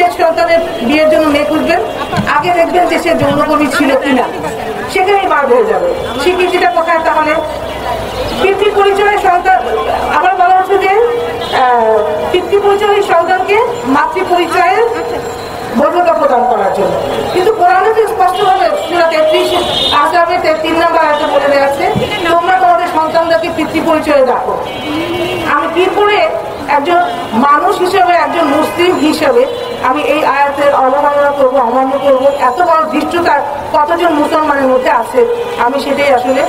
মেয়ে সন্তানের বিয়ের জন্য মেয়ে খুঁজবেন, আগে দেখবেন যে সে যৌনকর্মী ছিল কিনা, সেখানেই বার হয়ে যাবে। স্বীকৃতিটা কোথায় তাহলে? পিতৃ পরিচয় সন্তান, আবার বলা হচ্ছে যে পিতৃ পরিচয় সন্তানকে মাতৃ পরিচয়ের বৈধতা প্রদান করার জন্য। কিন্তু কোরআনে তো স্পষ্টভাবে সূরা 33 আহজাবের 3 নম্বর আয়াতে বলে দেওয়া আছে, তোমরা তোমাদের সন্তানদেরকে পিতৃ পরিচয়ে ডাকো। আমি কি করে একজন মানুষ হিসেবে, একজন মুসলিম হিসেবে আমি এই আয়াতের অবমাননা করবো, অমান্য করবো? এত বড় ধৃষ্টতা কতজন মুসলমানের মধ্যে আছে, আমি সেটাই আসলে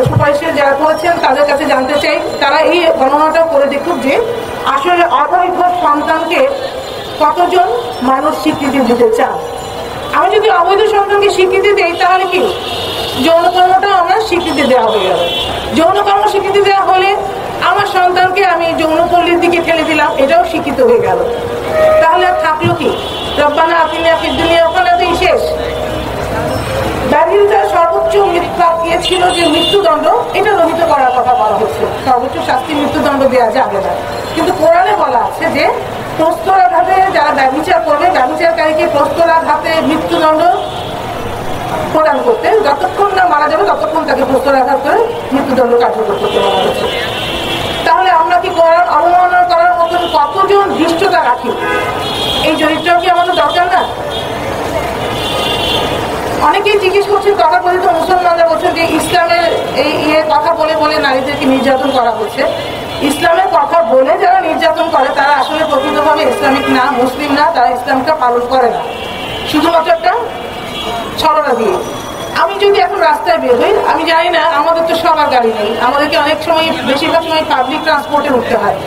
সুপারিশের যারা করেছেন তাদের কাছে জানতে চাই। তারা এই গণনাটাও করে দেখুক যে আসলে অবৈধ সন্তানকে কতজন মানুষ স্বীকৃতি দিতে চান। আমি যদি অবৈধ সন্তানকে স্বীকৃতি দেই তাহলে কি যৌনকর্মটাও আমার স্বীকৃতি দেওয়া হয়ে গেল। যৌনকর্ম স্বীকৃতি দেওয়া হলে আমার সন্তানকে আমি যৌনপল্লীর দিকে ঠেলে দিলাম, এটাও স্বীকৃত হয়ে গেল। তাহলে আর থাকলো কি? রব্বানা আতিনা ফিদ দুনিয়া ওখানেই শেষ। ব্যাধিতার সর্বোচ্চ ছিল যে মৃত্যুদণ্ড, এটা রহিত করার কথা বলা হচ্ছে। সর্বোচ্চ শাস্তি মৃত্যুদণ্ড দেওয়া যাবে না, কিন্তু কোরআনে বলা আছে যে প্রস্তরাঘাতে যারা ব্যভিচার করবে, ব্যভিচারকারীকে প্রস্তরাঘাতে মৃত্যুদণ্ড প্রদান করতে, যতক্ষণ না মারা যাবে ততক্ষণ তাকে প্রস্তরাঘাত করে মৃত্যুদণ্ড কার্যকর করতে বলা হচ্ছে। তাহলে আমরা কি কোরআন অবমাননা করার মতন কতজন ধৃষ্টতা রাখি? এই চরিত্রও কি আমাদের দরকার না? অনেকেই জিজ্ঞেস করছেন, তথাকথিত মুসলমানরা বলছেন যে ইসলামের এই কথা বলে বলে নারীদেরকে নির্যাতন করা হচ্ছে। ইসলামের কথা বলে যারা নির্যাতন করে তারা আসলে প্রকৃতভাবে ইসলামিক না, মুসলিম না, তারা ইসলামটা পালন করে না, শুধুমাত্র একটা ছলনা দিয়ে। আমি যদি এখন রাস্তায় বের হই, আমি জানি না, আমাদের তো সবার গাড়ি নেই, আমাদেরকে অনেক সময়, বেশিরভাগ সময় পাবলিক ট্রান্সপোর্টে উঠতে হয়।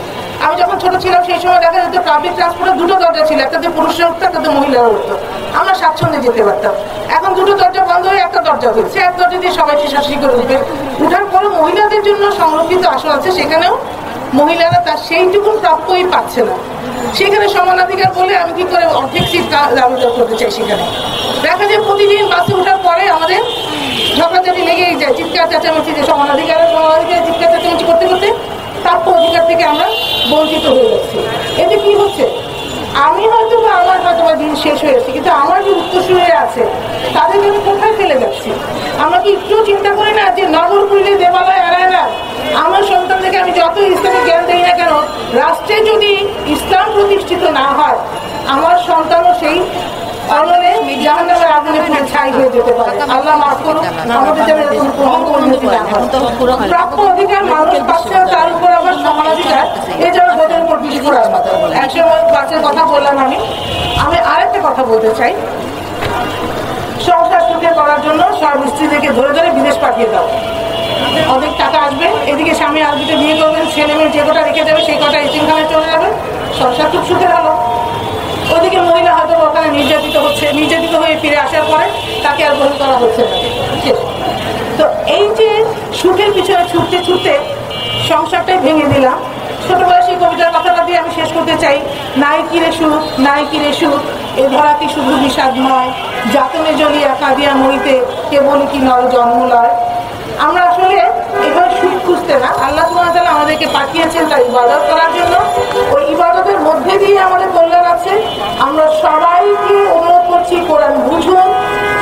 আমি যখন ছোট ছিলাম সেই সময় দেখা যেত পাবলিক ট্রান্সপোর্টে দুটো দরজা ছিল, একটাতে পুরুষরা উঠতো, একটাতে মহিলারা উঠতো, আমরা স্বাচ্ছন্দ্যে যেতে পারতাম। এখন দুটো দরজা বন্ধ হয়ে একটা দরজা হয়েছে, এক দরজা দিয়ে সবাই ঠেসাঠেসি করে উঠবে। উঠার পরে মহিলাদের জন্য সংরক্ষিত আসন আছে, সেখানেও মহিলারা তার সেইটুকু প্রাপ্যই পাচ্ছে না। সেখানে সমানাধিকার বলে আমি কি করে অর্ধেক সিট দাবি করতে চাই? সেখানে দেখা যায় প্রতিদিন বাসে ওঠার পরে আমাদের ঝগড়াঝাটি লেগেই যায়, চিৎকার চেঁচামেচি, যে সমানাধিকার চিৎকার চেঁচামেচি করতে করতে প্রাপ্য অধিকার থেকে আমরা বঞ্চিত হয়ে যাচ্ছি। এতে কি হচ্ছে? আমি হয়তো বা আমার হয়তো বা দিন শেষ হয়ে যাচ্ছে, কিন্তু আমার যে উত্তরসূরিরা আছে তাদেরকে আমি কোথায় ফেলে যাচ্ছি? আমরা কি একটু চিন্তা করি না যে নগর পুরীলে দেবালয় এড়ায় না? আমার সন্তানদেরকে আমি যত ইসলামিক জ্ঞান দিই না কেন, রাষ্ট্রে যদি ইসলাম প্রতিষ্ঠিত না হয় আমার সন্তানও সেই অনলে জাহান্নামের আগুনে পুড়ে ছাই হয়ে যেতে পারে। আল্লাহ মাফ করুন, আমাদের যেন এরকম পরিণতি না হয়। প্রাপ্য অধিকার মানুষ পাচ্ছে, তার উপর আবার সমানাধিকার, এ যেন বোধের উপর বিধি করার মতো। একসময় বাচ্চার কথা বললাম, আমি আরেকটা কথা বলতে চাই। সংসার সুখে করার জন্য সব স্ত্রীদেরকে ধরে ধরে বিদেশ পাঠিয়ে দাও, অনেক টাকা আসবে, এদিকে স্বামী আরবিতে বিয়ে করবেন, ছেলে মেয়ে যে কটা রেখে যাবে সেই কটা এতিমখানায় চলে যাবে, সংসার খুব সুখের হলো। ওদিকে মহিলা হয়তো ওখানে নির্যাতিত হচ্ছে, নির্যাতিত হয়ে ফিরে আসার পরে তাকে আর গ্রহণ করা হচ্ছে না। তো এই যে সুখের পিছনে ছুটতে ছুটতে সংসারটাই ভেঙে দিলাম। ছোটবেলায় সেই কবিতার কথাটা দিয়ে আমি শেষ করতে চাই। নাই কিরে সুখ, নাই কিরে সুখ, এ ধরা কি শুধু বিষাদ নয়, যাতনে জ্বলিয়া কাঁদিয়া মরিতে কে বলি কি নর জন্ম লয়। আমরা আসলে এভাবে সুখ খুঁজতে না, আল্লাহ সুবহানাহু ওয়া তাআলা আমাদেরকে পাঠিয়েছেন তার ইবাদত করার জন্য। ওই ইবাদতের মধ্যে দিয়ে আমাদের কল্যাণ আছে। আমরা সবাইকে অনুরোধ করছি, কোরআন বুঝুন,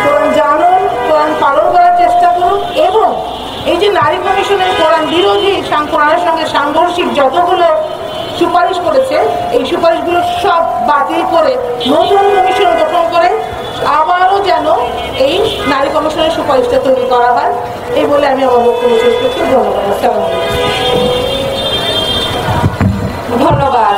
কোরআন জানুন, কোরআন পালন করার চেষ্টা করুন, এবং এই যে নারী কমিশনের কোরআন বিরোধী, কোরআনের সঙ্গে সাংঘর্ষিক যতগুলো সুপারিশ করেছে, এই সুপারিশগুলো সব বাতিল করে নতুন কমিশন গঠন করে আবারও যেন এই নারী কমিশনের সুপারিশটা তৈরি করা হয়। এই বলে আমি আমার বক্তব্য শেষ করছি। ধন্যবাদ।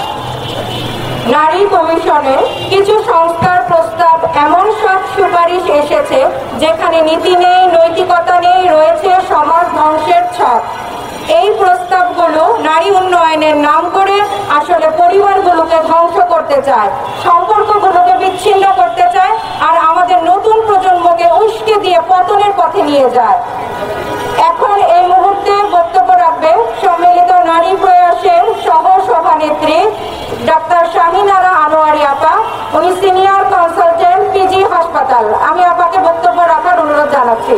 নারী কমিশনে কিছু সংস্কার প্রস্তাব, এমন সব সুপারিশ এসেছে যেখানে নীতি নেই, নৈতিকতা নেই, রয়েছে সমাজ ধ্বংসের ছক। এই প্রস্তাবগুলো নারী উন্নয়নের নাম করে আসলে পরিবারগুলোকে ধ্বংস করতে চায়, সম্পর্কগুলোকে বিচ্ছিন্ন করতে চায়, আর আমাদের নতুন প্রজন্মকে উস্কে দিয়ে পতনের পথে নিয়ে যায়। এখন এই মুহূর্তে বক্তব্য রাখবেন সম্মিলিত নারী প্রয়াসের সহ সভানেত্রী ডাক্তার শাহিনারা আনোয়ারি আপা। উনি সিনিয়র কনসালটেন্ট, পিজি হাসপাতাল। আমি আপাকে বক্তব্য রাখার অনুরোধ জানাচ্ছি।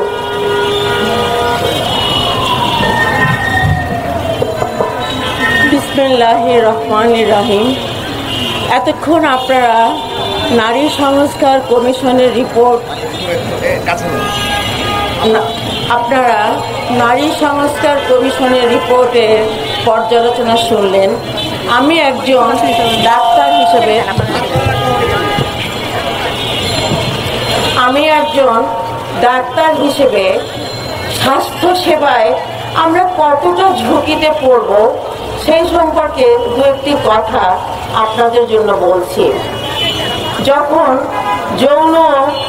বিসমিল্লাহির রহমানির রহিম। এতক্ষণ আপনারা নারী সংস্কার কমিশনের রিপোর্ট আপনারা নারী সংস্কার কমিশনের রিপোর্টের পর্যালোচনা শুনলেন। আমি একজন ডাক্তার হিসেবে স্বাস্থ্য সেবায় আমরা কতটা ঝুঁকিতে পড়ব সেই সম্পর্কে দু একটি কথা আপনাদের জন্য বলছি। যখন যৌন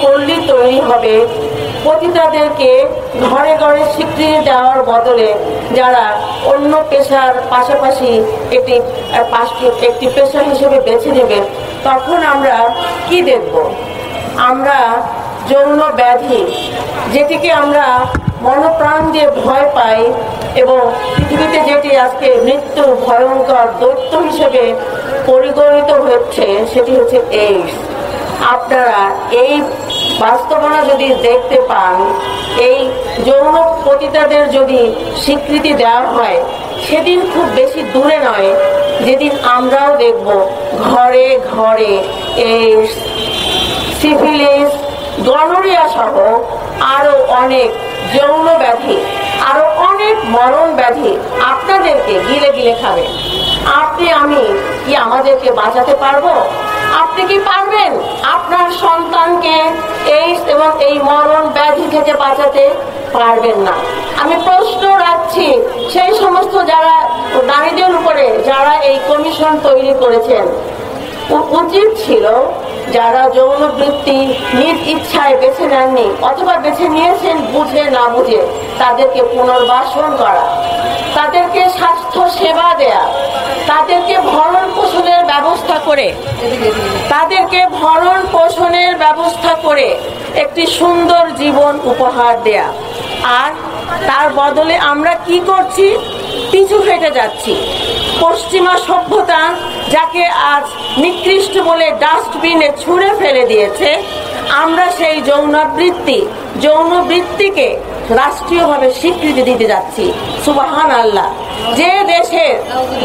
পল্লী তৈরি হবে, পতিতাদেরকে ঘরে ঘরে স্বীকৃতি দেওয়ার বদলে যারা অন্য পেশার পাশাপাশি একটি পেশা হিসেবে বেছে নেবে, তখন আমরা কি দেখব? আমরা যৌন ব্যাধি, যেটিকে আমরা মনপ্রাণ দিয়ে ভয় পাই এবং পৃথিবীতে যেটি আজকে মৃত্যুর ভয়ঙ্কর দৈত্য হিসেবে পরিগণিত হচ্ছে, সেটি হচ্ছে এইডস। আপনারা এই বাস্তবতা যদি দেখতে পান, এই যৌন পতিতাদের যদি স্বীকৃতি দেওয়া হয়, সেদিন খুব বেশি দূরে নয় যেদিন আমরাও দেখব ঘরে ঘরে এইডস, সিফিলিস, গনোরিয়া সহ আরো অনেক যৌন ব্যাধি, আরো অনেক মরণ ব্যাধি আপনাদেরকে গিলে গিলে খাবে। আপনি আমি কি আমাদেরকে বাঁচাতে পারবো? আপনি কি পারবেন আপনার সন্তানকে এইডস এবং এই মরণ ব্যাধি থেকে বাঁচাতে? পারবেন না। আমি প্রশ্ন রাখছি সেই সমস্ত যারা নারীদের উপরে যারা এই কমিশন তৈরি করেছেন, উচিত ছিল যারা যৌন বৃত্তি নিজ ইচ্ছায় বেছে নেননি অথবা বেছে নিয়েছেন বুঝে না বুঝে, তাদেরকে পুনর্বাসন করা, তাদেরকে স্বাস্থ্য সেবা দেয়া, তাদেরকে ভরণ পোষণের ব্যবস্থা করে একটি সুন্দর জীবন উপহার দেয়া। আর তার বদলে আমরা কি করছি? পিছু হেঁটে যাচ্ছি। পশ্চিমা সভ্যতা যাকে আজ নিকৃষ্ট বলে ডাস্টবিনে ছুঁড়ে ফেলে দিয়েছে, আমরা সেই যৌন বৃত্তিকে রাষ্ট্রীয়ভাবে স্বীকৃতি দিতে যাচ্ছি। সুবহানাল্লাহ।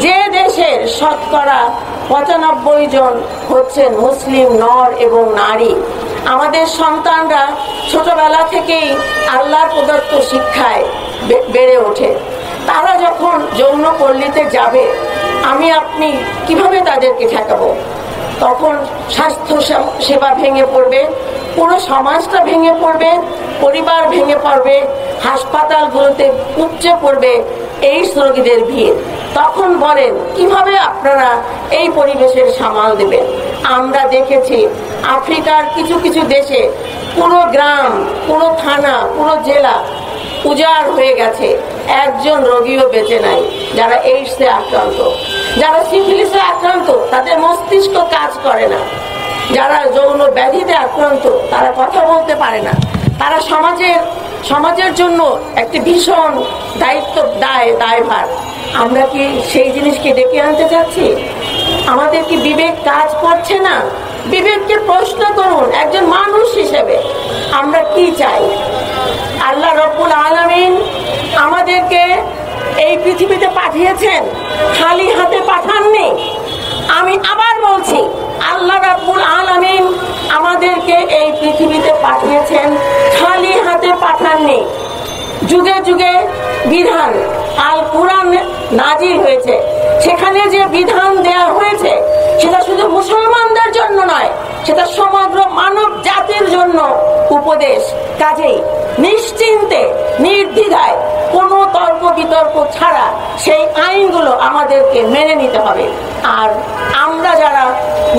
যে দেশের শতকরা ৯৫ জন হচ্ছেন মুসলিম নর এবং নারী, আমাদের সন্তানরা ছোটবেলা থেকেই আল্লাহর প্রদত্ত শিক্ষায় বেড়ে ওঠে। তারা যখন যৌন পল্লীতে যাবে, আমি আপনি কিভাবে তাদেরকে ঠেকাবো? তখন স্বাস্থ্য সেবা ভেঙে পড়বে, পুরো সমাজটা ভেঙে পড়বে, পরিবার ভেঙে পড়বে, হাসপাতালগুলোতে উপচে পড়বে এইডস রোগীদের ভিড়। তখন বলেন কিভাবে আপনারা এই পরিবেশের সামাল দেবেন? আমরা দেখেছি আফ্রিকার কিছু কিছু দেশে পুরো গ্রাম, পুরো থানা, পুরো জেলা উজাড় হয়ে গেছে, একজন রোগীও বেঁচে নাই। যারা এইডসে আক্রান্ত, যারা সিফিলিসে আক্রান্ত, তাদের মস্তিষ্ক কাজ করে না। যারা যৌন ব্যাধিতে আক্রান্ত, তারা কথা বলতে পারে না। তারা সমাজের জন্য একটি ভীষণ দায়ভার। আমরা কি সেই জিনিসকে ডেকে আনতে চাচ্ছি? আমাদের কি বিবেক কাজ করছে না? বিবেককে প্রশ্ন করুন একজন মানুষ হিসেবে, আমরা কি চাই? আল্লাহ রব্বুল আলামিন আমাদেরকে এই পৃথিবীতে পাঠিয়েছেন, খালি হাতে পাঠাননি। আমি আবার বলছি, আল্লাহ রব্বুল আলামিন আমাদেরকে এই পৃথিবীতে পাঠিয়েছেন, খালি হাতে পাঠাননি। যুগে যুগে বিধান, আল কুরআন নাজিল হয়েছে, সেখানে যে বিধান দেয়া হয়েছে সেটা শুধু মুসলমানদের জন্য নয়, সেটা সমগ্র মানব জাতির জন্য উপদেশ। কাজেই নিশ্চিন্তে, নির্দ্বিধায়, কোনো তর্ক বিতর্ক ছাড়া সেই আইনগুলো আমাদেরকে মেনে নিতে হবে। আর আমরা যারা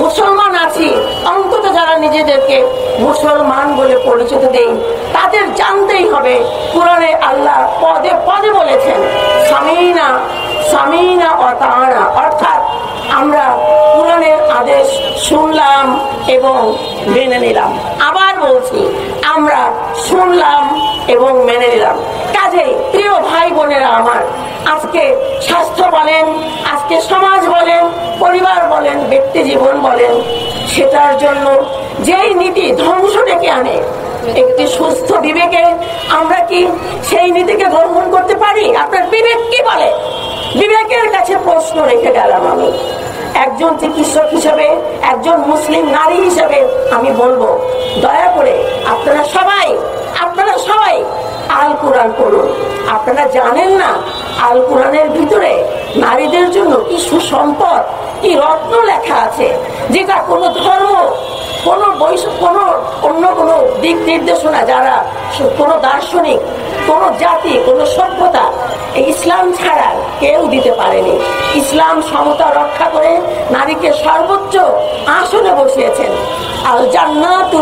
মুসলমান আছি, অন্তত যারা নিজেদেরকে মুসলমান বলে পরিচিত দেই, তাদের জানতেই হবে কোরআনে আল্লাহ পদে পদে বলেছেন সামিনা সামিনা ওয়া তাআনা, অর্থাৎ আমরা কোরআনের আদেশ শুনলাম এবং মেনে নিলাম। আবার বলছি, আমরা শুনলাম এবং মেনে নিলাম। কাজেই প্রিয় ভাই বোনেরা আমার, আজকে স্বাস্থ্য বলেন, আজকে সমাজ বলেন, পরিবার বলেন, ব্যক্তি জীবন বলেন, সেটার জন্য যেই নীতি ধ্বংস ডেকে আনে, একটি সুস্থ বিবেকে আমরা কি সেই নীতিকে গ্রহণ করতে পারি? আপনার বিবেক কি বলে? বিবেকের কাছে প্রশ্ন রেখে গেলাম আমি। একজন চিকিৎসক হিসেবে, একজন মুসলিম নারী হিসেবে আমি বলবো, দয়া করে আপনারা সবাই আল কোরআন পড়ুন। আপনারা জানেন না আল কোরআনের ভিতরে নারীদের জন্য কি সুসম্পদ, কি রত্ন লেখা আছে, যেটা কোনো ধর্ম, কোনো কোনো অন্য কোনো দিক নির্দেশনা, যারা কোনো দার্শনিক, কোনো জাতি, কোনো সভ্যতা এই ইসলাম ছাড়া কেউ দিতে পারেনি। ইসলাম সমতা রক্ষা করে নারীকে সর্বোচ্চ আসনে বসিয়েছেন। আল জান্নাতু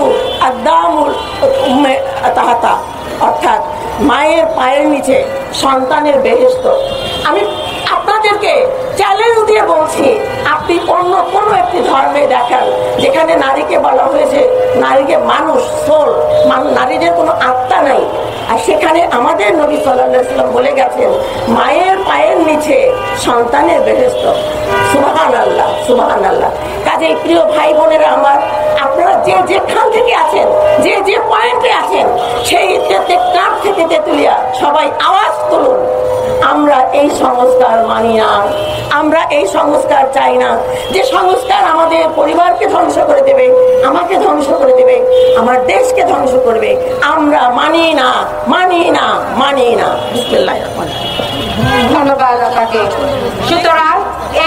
আদামুল তাহাতা, অর্থাৎ মায়ের পায়ের নিচে সন্তানের বেহেশত। আমি আপনাদেরকে চ্যালেঞ্জ দিয়ে বলছি, আপনি অন্য কোনো একটি ধর্মে দেখান যেখানে নারীকে বলা হয়েছে নারীকে মানুষ, সোল, নারীদের কোনো আত্মা নাই, আর সেখানে আমাদের নবী সাল্লাল্লাহু আলাইহি ওয়াসাল্লাম বলে গেছেন মায়ের পায়ের নিচে সন্তানের বেহেশত। সুবহানাল্লাহ, সুবহানাল্লাহ। কাজেই প্রিয় ভাই বোনেরা আমার, আপনারা যে যেখান থেকে আছেন, যে যে পয়েন্টে আছেন, সেই কাঠ থেকে তেতুলিয়া সবাই আওয়াজ তুলুন, আমরা এই সংস্কার মানি না, আমরা এই সংস্কার চাই না। যে সংস্কার আমাদের পরিবারকে ধ্বংস করে দেবে, আমাকে ধ্বংস করে দেবে, আমার দেশকে ধ্বংস করবে, আমরা মানি না, মানি না, মানি না। বিসমিল্লাহির রহমানির রহিম। ধন্যবাদ আপনাকে। সুতরাং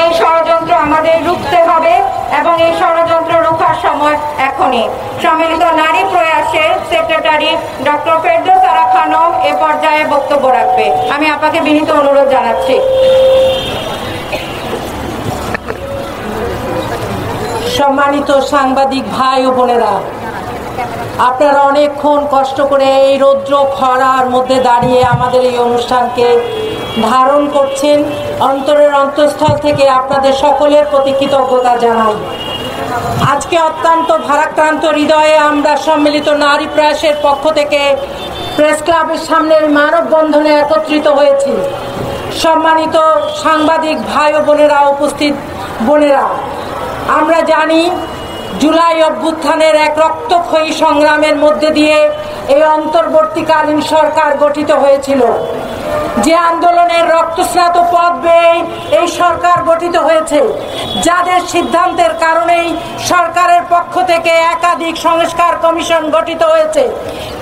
এই ষড়যন্ত্র আমাদের রুখতে হবে এবং এই ষড়যন্ত্র রোখার সময় এখনই। সম্মিলিত নারী প্রয়াসের সেক্রেটারি ডক্টর ফেরদৌস আরা খানম এ পর্যায়ে বক্তব্য রাখবে। আমি আপনাকে বিনীত অনুরোধ জানাচ্ছি। সম্মানিত সাংবাদিক ভাই ও বোনেরা, আপনারা অনেকক্ষণ কষ্ট করে এই রৌদ্র খরার মধ্যে দাঁড়িয়ে আমাদের এই অনুষ্ঠানকে ধারণ করছেন। অন্তরের অন্তঃস্থল থেকে আপনাদের সকলের প্রতি কৃতজ্ঞতা জানাই। আজকে অত্যন্ত ভারাক্রান্ত হৃদয়ে আমরা সম্মিলিত নারী প্রয়াসের পক্ষ থেকে প্রেস ক্লাবের সামনে মানববন্ধনে একত্রিত হয়েছি। সম্মানিত সাংবাদিক ভাই ও বোনেরা, উপস্থিত বোনেরা, আমরা জানি জুলাই অভ্যুত্থানের এক রক্তক্ষয়ী সংগ্রামের মধ্যে দিয়ে এই অন্তর্বর্তীকালীন সরকার গঠিত হয়েছিল। যে আন্দোলনের রক্তস্নাত পথ বেয়ে এই সরকার গঠিত হয়েছে, যাদের সিদ্ধান্তের কারণেই সরকারের পক্ষ থেকে একাধিক সংস্কার কমিশন গঠিত হয়েছে,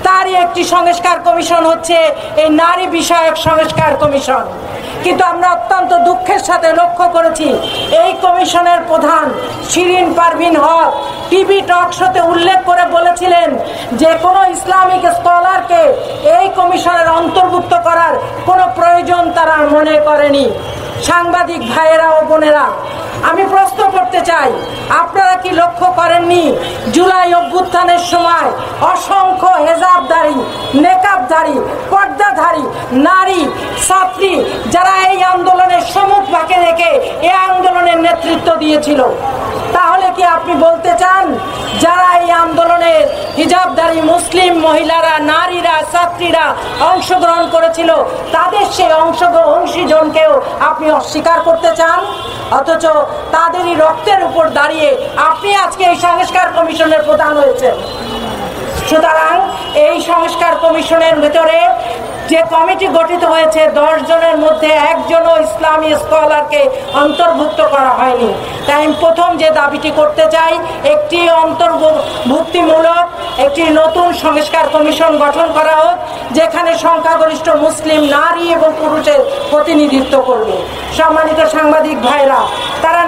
তারই একটি সংস্কার কমিশন হচ্ছে এই নারী বিষয়ক সংস্কার কমিশন। কিন্তু আমরা অত্যন্ত দুঃখের সাথে লক্ষ্য করেছি এই কমিশনের প্রধান শিরিন পারভিন হক টিভি টক শোতে উল্লেখ করে বলেছিলেন যে কোনো ইসলামিক স্কলারকে এই কমিশনের অন্তর্ভুক্ত করার কোনো প্রয়োজন তারা মনে করেনি। সাংবাদিক ভাইয়েরা ও বোনেরা, আমি প্রশ্ন করতে চাই, আপনারা কি লক্ষ্য করেননি জুলাই অভ্যুত্থানের সময় অসংখ্য হেজাবধারী, নেকাবধারী, পর্দাধারী নারী ছাত্রী যারা এই আন্দোলনের সম্মুখ ভাগে রেখে এই আন্দোলনের নেতৃত্ব দিয়েছিল? তাহলে কি আপনি বলতে চান যারা এই আন্দোলনের হিজাবধারী মুসলিম মহিলারা, নারীরা, ছাত্রীরা অংশগ্রহণ করেছিল, তাদের সেই অংশীজনকেও আপনি অস্বীকার করতে চান? অথচ তাদেরই রক্তের উপর দাঁড়িয়ে আপনি আজকে এই সংস্কার কমিশনের প্রধান হয়েছেন। সুতরাং এই সংস্কার কমিশনের ভেতরে যে কমিটি গঠিত হয়েছে 10 জনের মধ্যে একজনও ইসলামী স্কলারকে অন্তর্ভুক্ত করা হয়নি। তাই আমি প্রথম যে দাবিটি করতে চাই, একটি অন্তর্ভুক্তিমূলক একটি নতুন সংস্কার কমিশন গঠন করা হোক, যেখানে সংখ্যাগরিষ্ঠ মুসলিম নারী এবং পুরুষের প্রতিনিধিত্ব করবে। সম্মানিত সাংবাদিক ভাইরা, তারা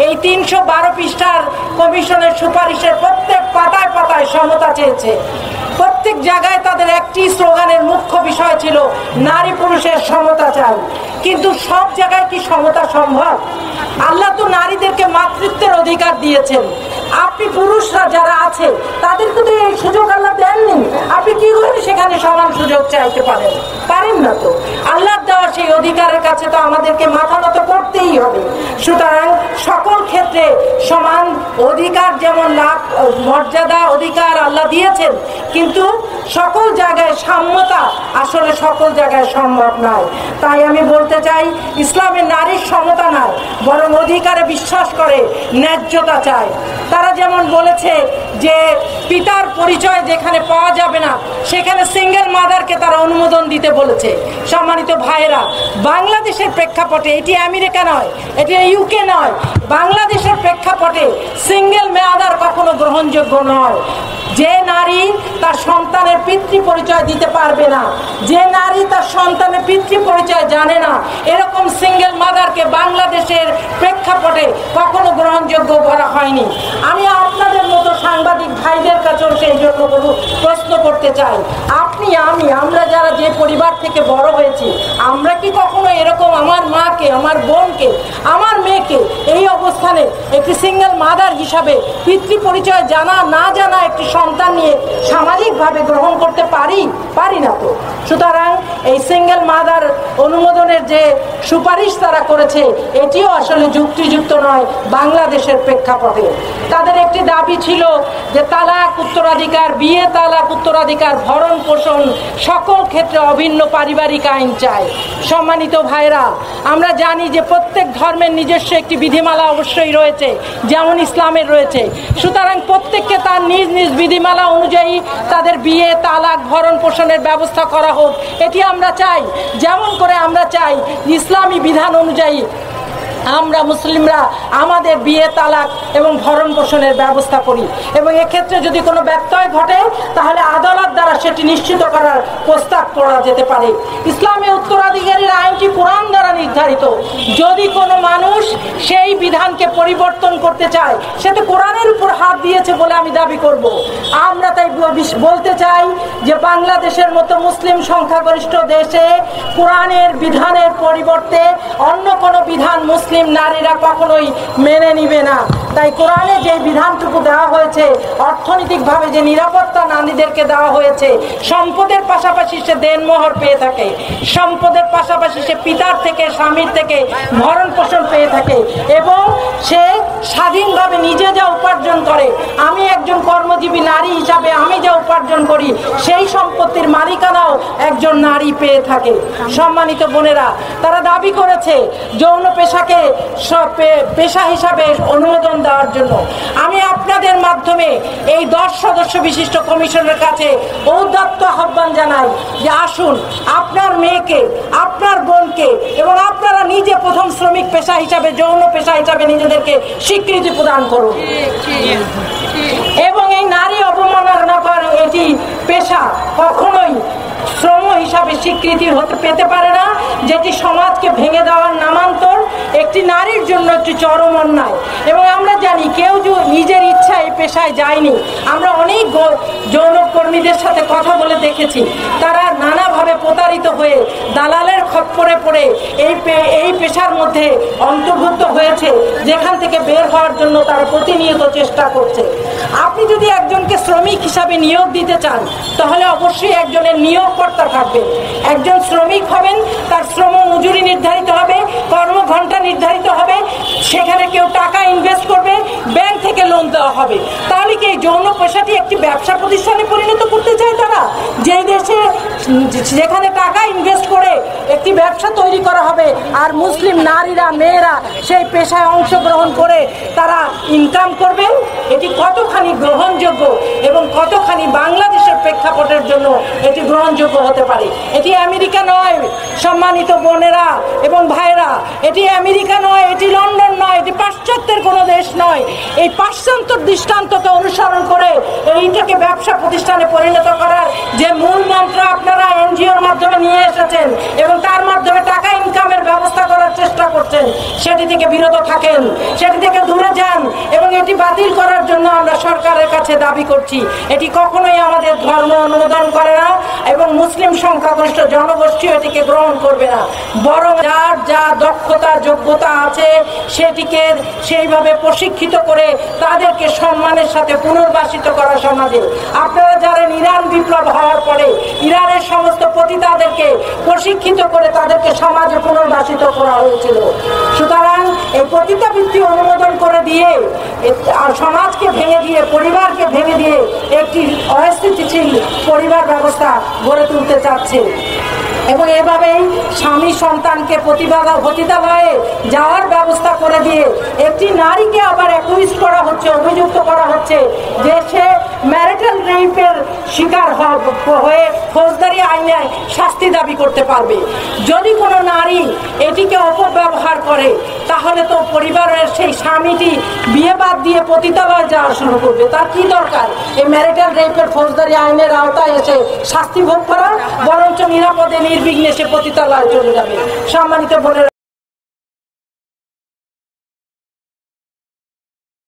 এই 312 পৃষ্ঠার কমিশনের সুপারিশের প্রত্যেক পাতায় পাতায় সমতা চেয়েছে। প্রত্যেক জায়গায় তাদের একটি স্লোগানের মুখ্য বিষয় ছিল নারী পুরুষের সমতা চাই। কিন্তু সব জায়গায় কি সমতা সম্ভব? আল্লাহ তো নারীদেরকে মাতৃত্বের অধিকার দিয়েছেন। আপনি পুরুষরা যারা আছে তাদেরকে তো এই সুযোগ আল্লাহ দেননি। আপনি কি করে সেখানে সমান সুযোগ চাইতে পারেন? পারেন না তো। আল্লাহ দেওয়া সেই অধিকারের কাছে তো আমাদেরকে মাথা নত করতেই হবে। সুতরাং সকল ক্ষেত্রে সমান অধিকার যেমন লাভ, মর্যাদা অধিকার আল্লাহ দিয়েছেন, কিন্তু সকল জায়গায় সাম্যতা আসলে সকল জায়গায় সম্ভব নয়। তাই আমি বলতে চাই, ইসলামের নারীর সমতা নয়, বরং অধিকারে বিশ্বাস করে, ন্যায্যতা চায়। তারা যেমন বলেছে যে পিতার পরিচয় যেখানে পাওয়া যাবে না সেখানে সিঙ্গেল মাদারকে তারা অনুমোদন দিতে বলেছে। সম্মানিত ভাইয়েরা, বাংলাদেশের প্রেক্ষাপটে, এটি আমেরিকা নয়, এটি ইউকে নয়, বাংলাদেশের প্রেক্ষাপটে সিঙ্গেল মাদার কখনো গ্রহণযোগ্য নয়। যে নারী তার সন্তানের পিতৃ পরিচয় দিতে পারবে না, যে নারী তার সন্তানের পিতৃ পরিচয় জানে না, এরকম সিঙ্গেল মাদারকে বাংলাদেশের প্রেক্ষাপটে কখনো গ্রহণযোগ্য করা হয়নি। আমি আপনাদের মতো সাংবাদিক ভাইদের কাছেও সেই জন্য প্রশ্ন করতে চাই, আপনি, আমরা যারা যে পরিবার থেকে বড় হয়েছি, আমরা কি কখনো এরকম আমার মাকে, আমার বোনকে, আমার মেয়েকে এই অবস্থানে একটি সিঙ্গেল মাদার হিসাবে পিতৃ পরিচয় জানা না জানা একটি সন্তান নিয়ে সামাজিকভাবে গ্রহণ করতে পারি না তো। সুতরাং এই সিঙ্গেল মাদার অনুমোদনের যে সুপারিশ তারা করেছে এটিও আসলে যুক্তিযুক্ত নয় বাংলাদেশের প্রেক্ষাপটে। তাদের একটি দাবি ছিল যে তালাক, উত্তরাধিকার, বিয়ে, তালাক, উত্তরাধিকার, ভরণ পোষণ সকল ক্ষেত্রে অভিন্ন পারিবারিক আইন চায়। সম্মানিত ভাইরা, আমরা জানি যে প্রত্যেক ধর্মের নিজস্ব একটি বিধিমালা অবশ্যই রয়েছে, যেমন ইসলামের রয়েছে। সুতরাং প্রত্যেককে তার নিজ নিজ বিধিমালা অনুযায়ী তাদের বিয়ে, তালাক, ভরণ পোষণের ব্যবস্থা করা হোক, এটি আমরা চাই। যেমন করে আমরা চাই ইসলামী বিধান অনুযায়ী আমরা মুসলিমরা আমাদের বিয়ে, তালাক এবং ভরণ পোষণের ব্যবস্থা করি, এবং এক্ষেত্রে যদি কোনো ব্যত্যয় ঘটে তাহলে আদালত দ্বারা সেটি নিশ্চিত করার প্রস্তাব করা যেতে পারে। ইসলামে উত্তরাধিকারীর আইনটি কোরআন দ্বারা নির্ধারিত। যদি কোনো মানুষ সেই বিধানকে পরিবর্তন করতে চায়, সে তো কোরআনের উপর হাত দিয়েছে বলে আমি দাবি করব। আমরা তাই বলতে চাই যে বাংলাদেশের মতো মুসলিম সংখ্যাগরিষ্ঠ দেশে কোরআনের বিধানের পরিবর্তে অন্য কোনো বিধান মুসলিম নারীরা কখনোই মেনে নিবে না। তাই কোরআনে যে বিধানটুকু দেওয়া হয়েছে, অর্থনৈতিকভাবে যে নিরাপত্তা নারীদেরকে দেওয়া হয়েছে, সম্পদের পাশাপাশি সে দেনমোহর পেয়ে থাকে, সম্পদের পাশাপাশি সে পিতার থেকে, স্বামীর থেকে ভরণ পোষণ পেয়ে থাকে, এবং সে স্বাধীনভাবে নিজে যা উপার্জন করে, আমি একজন কর্মজীবী নারী হিসাবে আমি যা উপার্জন করি সেই সম্পত্তির মালিকানাও একজন নারী পেয়ে থাকে। সম্মানিত বোনেরা, তারা দাবি করেছে যৌন পেশাকে পেশা হিসাবে অনুমোদন দেওয়ার জন্য। আমি আপনাদের মাধ্যমে এই 10 সদস্য বিশিষ্ট কমিশনের কাছে ঔদাত্ত আহ্বান জানাই যে আসুন, আপনার মেয়েকে, আপনার বোনকে এবং আপনারা নিজে প্রথম শ্রমিক পেশা হিসাবে, যৌন পেশা হিসাবে নিজেদেরকে স্বীকৃতি প্রদান করুন। এবং এই নারী অবমাননা করে এটি পেশা কখনোই শ্রম হিসাবে স্বীকৃতি পেতে পারে না, যেটি সমাজকে ভেঙে দেওয়ার নামান্তর, একটি নারীর জন্য একটি চরম অন্যায়। এবং আমরা জানি কেউ নিজের ইচ্ছা এই পেশায় যায়নি। আমরা অনেক যৌন কর্মীদের সাথে কথা বলে দেখেছি, তারা নানাভাবে প্রতারিত হয়ে দালালের খপ্পরে পড়ে এই পেশার মধ্যে অন্তর্ভুক্ত হয়েছে, যেখান থেকে বের হওয়ার জন্য তারা প্রতিনিয়ত চেষ্টা করছে। আপনি যদি একজনকে শ্রমিক হিসাবে নিয়োগ দিতে চান তাহলে অবশ্যই একজনের নিয়োগকর্তা থাকবে। একজন শ্রমিক হবেন, তার শ্রম মজুরি নির্ধারিত হবে, কর্মঘণ্টা নির্ধারিত হবে, সেখানে কেউ টাকা ইনভেস্ট করবে, ব্যাংক থেকে লোন দেওয়া হবে। তাহলে কি এই যৌন পেশাটি একটি ব্যবসা প্রতিষ্ঠানে পরিণত করতে চায় তারা? যেই দেশে যেখানে টাকা ইনভেস্ট করে একটি ব্যবসা তৈরি করা হবে, আর মুসলিম নারীরা, মেয়েরা সেই পেশায় অংশগ্রহণ করে তারা ইনকাম করবেন, এটি কতখানি গ্রহণযোগ্য এবং কতখানি বাংলাদেশের প্রেক্ষাপটের জন্য এটি গ্রহণযোগ্য হতে পারে? এটি আমেরিকা নয় সম্মানিত বোনেরা এবং ভাইরা, এটি আমেরিকা নয়, এটি লন্ডন নয়, এটি পাশ্চাত্যের কোনো দেশ নয়। এই পাশ্চাত্যের দৃষ্টান্তকে অনুসরণ করে এইটাকে ব্যবসা প্রতিষ্ঠানে পরিণত করার যে মূল মন্ত্র আপনারা এনজিওর মাধ্যমে নিয়ে এসেছেন এবং তার মাধ্যমে টাকা ইনকামের ব্যবস্থা করার চেষ্টা করছেন, সেটি থেকে বিরত থাকেন, সেটি থেকে দূরে যান। এবং এটি বাতিল করার জন্য আমরা সরকারের কাছে দাবি করছি। এটি কখনোই আমাদের ধর্ম অনুমোদন করে না এবং মুসলিম সংখ্যাগরিষ্ঠ জনগোষ্ঠীও এটিকে গ্রহণ করবে না। বরং যার যা দক্ষতা, যোগ্যতা আছে সেটিকে সেইভাবে প্রশিক্ষিত করে তাদেরকে সম্মানের সাথে পুনর্বাসিত করা সমাজে। আপনারা জানেন ইরান বিপ্লব হওয়ার পরে ইরানের সমস্ত পতিতাদেরকে প্রশিক্ষিত করে তাদেরকে সমাজে পুনর্বাসিত করা হয়েছিল। সুতরাং এই পতিতাবৃত্তি অনুমোদন করে দিয়ে সমাজকে ভেঙে দিয়ে পরিবারকে ভেঙে দিয়ে একটি অস্থিতিশীল পরিবার ব্যবস্থা গড়ে তুলতে চাচ্ছে। এবং এভাবেই স্বামী সন্তানকে পতিতালয়ে যাওয়ার ব্যবস্থা করে দিয়ে একটি নারীকে আবার অ্যাকিউজ করা হচ্ছে, অভিযুক্ত করা হচ্ছে যে সে ম্যারিটাল রেপের শিকার হয়ে ফৌজদারি আইনে শাস্তি দাবি করতে পারবে। যদি কোনো নারী এটিকে অপব্যবহার করে তাহলে তো পরিবারের সেই স্বামীটি বিয়ে বাদ দিয়ে পতিতালয়ে যাওয়া শুরু করবে। তার কি দরকার এই ম্যারিটাল রেপের ফৌজদারি আইনের আওতায় এসে শাস্তি ভোগ করা? বরঞ্চ নিরাপদে নির্বিঘ্নে সে পতিতালয়ে চলে যাবে। সম্মানিত বোনেরা,